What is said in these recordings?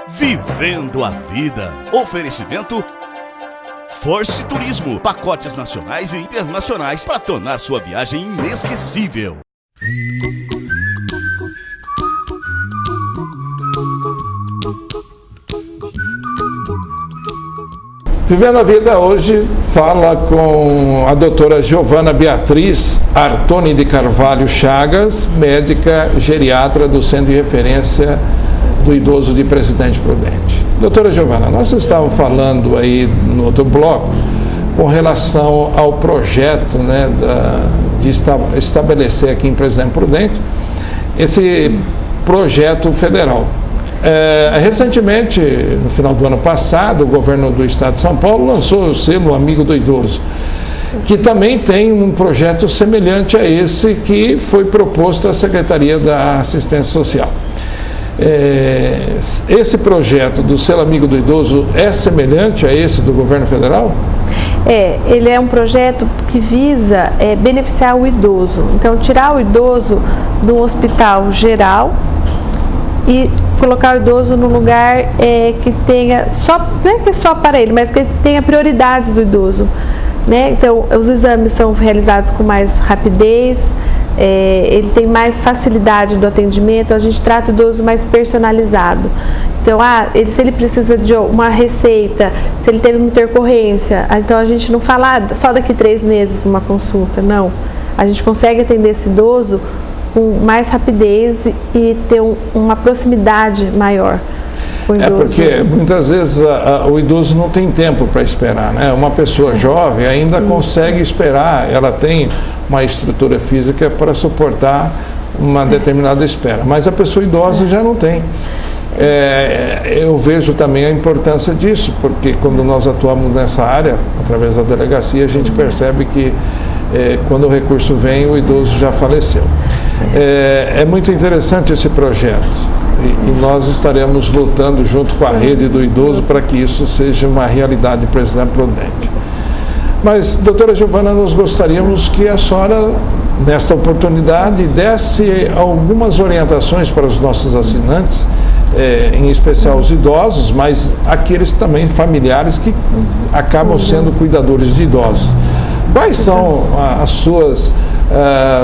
Vivendo a vida. Oferecimento Force Turismo. Pacotes nacionais e internacionais para tornar sua viagem inesquecível. Vivendo a Vida hoje fala com a doutora Giovana Beatriz Artoni de Carvalho Chagas, médica geriatra do Centro de Referência do Idoso de Presidente Prudente. Doutora Giovana, nós estávamos falando aí no outro bloco com relação ao projeto, né, de estabelecer aqui em Presidente Prudente esse projeto federal. Recentemente, no final do ano passado, o governo do estado de São Paulo lançou o selo Amigo do Idoso, que também tem um projeto semelhante a esse que foi proposto à Secretaria da Assistência Social. Esse projeto do selo Amigo do Idoso é semelhante a esse do governo federal? Ele é um projeto que visa beneficiar o idoso. Então, tirar o idoso do hospital geral e colocar o idoso no lugar que tenha, não é que é só para ele, mas que tenha prioridades do idoso, né? Então, os exames são realizados com mais rapidez, ele tem mais facilidade do atendimento, a gente trata o idoso mais personalizado. Então, se ele precisa de uma receita, se ele teve uma intercorrência, então a gente não fala só daqui 3 meses uma consulta, não. A gente consegue atender esse idoso com mais rapidez e ter uma proximidade maior com o idoso. Porque muitas vezes o idoso não tem tempo para esperar, né? Uma pessoa jovem ainda consegue esperar, ela tem uma estrutura física para suportar uma determinada espera, mas a pessoa idosa já não tem. Eu vejo também a importância disso, porque quando nós atuamos nessa área, através da delegacia, a gente percebe que quando o recurso vem, o idoso já faleceu. É muito interessante esse projeto e nós estaremos lutando junto com a rede do idoso para que isso seja uma realidade em Presidente Prudente. Mas, doutora Giovana, nós gostaríamos que a senhora, nesta oportunidade, desse algumas orientações para os nossos assinantes, em especial os idosos, mas aqueles também familiares que acabam sendo cuidadores de idosos. Quais são as suas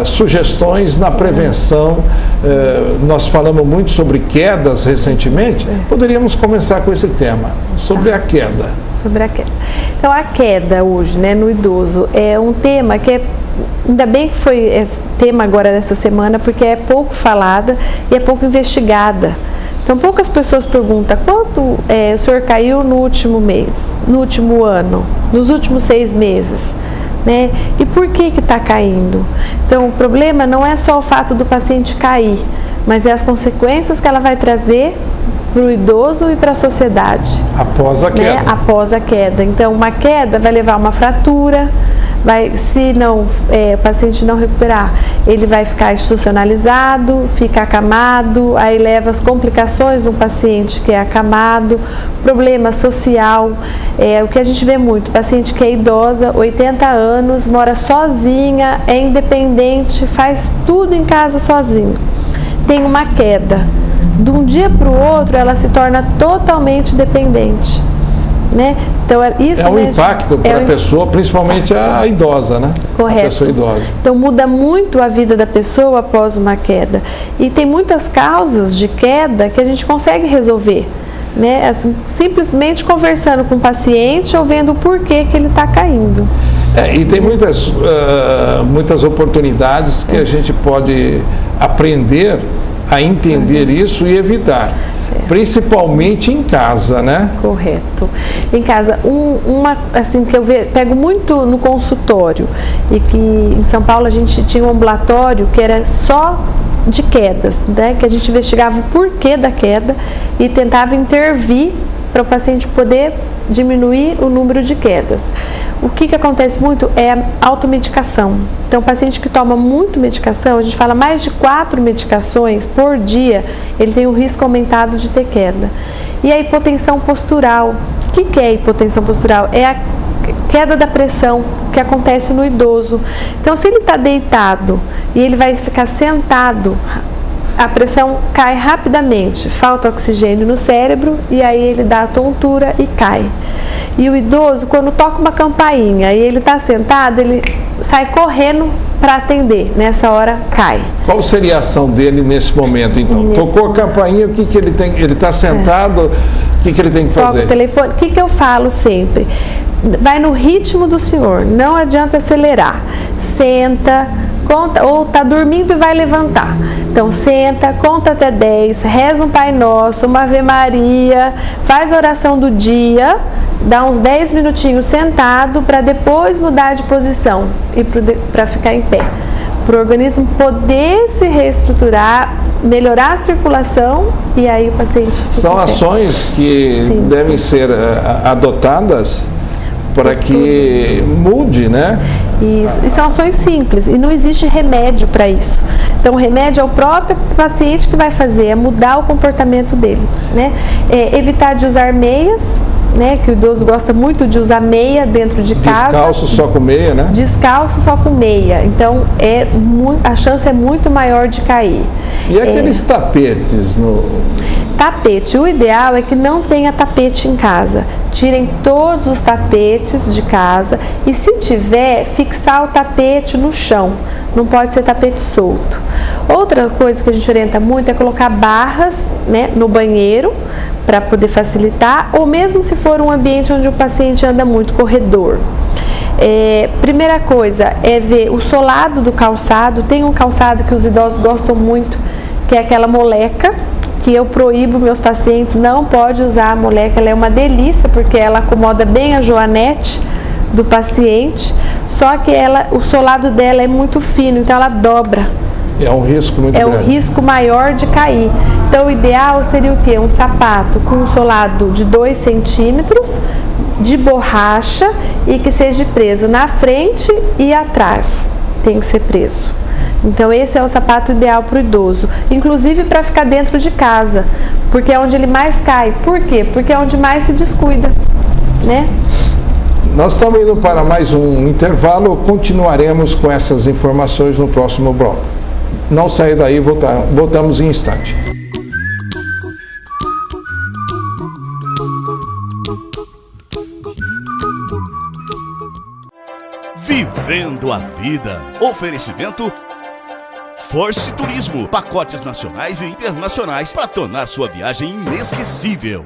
sugestões na prevenção? Nós falamos muito sobre quedas recentemente, poderíamos começar com esse tema, sobre a queda. Sobre a queda. Então, a queda hoje, né, no idoso, é um tema que ainda bem que foi tema agora nessa semana, porque é pouco falada e é pouco investigada. Então, poucas pessoas perguntam quanto o senhor caiu no último mês, no último ano, nos últimos 6 meses. Né? E por que está caindo? Então, o problema não é só o fato do paciente cair, mas é as consequências que ela vai trazer para o idoso e para a sociedade. Após a queda. Né? Após a queda. Então, uma queda vai levar a uma fratura, se o paciente não recuperar, ele vai ficar institucionalizado, fica acamado, aí leva as complicações do paciente que é acamado, problema social, o que a gente vê muito, paciente que é idosa, 80 anos, mora sozinha, é independente, faz tudo em casa sozinho, tem uma queda, de um dia para o outro ela se torna totalmente dependente. Né? Então, isso um impacto para a pessoa, principalmente a idosa, né? Correto. A pessoa idosa. Então, muda muito a vida da pessoa após uma queda. E tem muitas causas de queda que a gente consegue resolver, né? Assim, simplesmente conversando com o paciente ou vendo o porquê que ele está caindo. E tem muitas oportunidades que a gente pode aprender a entender isso e evitar. Principalmente em casa, né? Correto. Em casa, assim, que eu pego muito no consultório, e que em São Paulo a gente tinha um ambulatório que era só de quedas, né? Que a gente investigava o porquê da queda e tentava intervir para o paciente poder diminuir o número de quedas. O que acontece muito é a automedicação. Então, o paciente que toma muito medicação, a gente fala mais de 4 medicações por dia, ele tem um risco aumentado de ter queda. E a hipotensão postural. O que é a hipotensão postural? É a queda da pressão que acontece no idoso. Então, se ele está deitado e ele vai ficar sentado a pressão cai rapidamente, falta oxigênio no cérebro e aí ele dá a tontura e cai. E o idoso, quando toca uma campainha e ele está sentado, ele sai correndo para atender. Nessa hora, cai. Qual seria a ação dele nesse momento, então? Tocou a campainha, o que ele tem? Ele está sentado, o que ele tem que fazer? Toca o telefone. O que eu falo sempre? Vai no ritmo do senhor, não adianta acelerar. Senta, conta, ou está dormindo e vai levantar. Então, senta, conta até 10, reza um Pai Nosso, uma Ave Maria, faz a oração do dia, dá uns 10 minutinhos sentado para depois mudar de posição e para ficar em pé. Para o organismo poder se reestruturar, melhorar a circulação e aí o paciente fica São em pé. Ações que Sim. devem ser adotadas para que mude, né? Isso. E são ações simples e não existe remédio para isso. Então, o remédio é o próprio paciente que vai fazer, é mudar o comportamento dele, né? Evitar de usar meias, né? Que o idoso gosta muito de usar meia dentro de casa. Descalço só com meia, né? Descalço só com meia. Então, a chance é muito maior de cair. E aqueles tapetes no... Tapete, o ideal é que não tenha tapete em casa. Tirem todos os tapetes de casa e, se tiver, fixar o tapete no chão. Não pode ser tapete solto. Outra coisa que a gente orienta muito é colocar barras, né, no banheiro para poder facilitar, ou mesmo se for um ambiente onde o paciente anda muito, corredor. Primeira coisa é ver o solado do calçado. Tem um calçado que os idosos gostam muito, que é aquela moleca, que eu proíbo meus pacientes, não pode usar a moleca, ela é uma delícia, porque ela acomoda bem a joanete do paciente, só que o solado dela é muito fino, então ela dobra. É um risco muito grande. É um risco maior de cair. Então, o ideal seria o quê? Um sapato com um solado de 2 centímetros, de borracha e que seja preso na frente e atrás. Tem que ser preso. Então, esse é o sapato ideal para o idoso, inclusive para ficar dentro de casa, porque é onde ele mais cai. Por quê? Porque é onde mais se descuida, né? Nós estamos indo para mais um intervalo, continuaremos com essas informações no próximo bloco. Não saia daí, voltamos em instante. Vivendo a vida. Oferecimento Force Turismo. Pacotes nacionais e internacionais para tornar sua viagem inesquecível.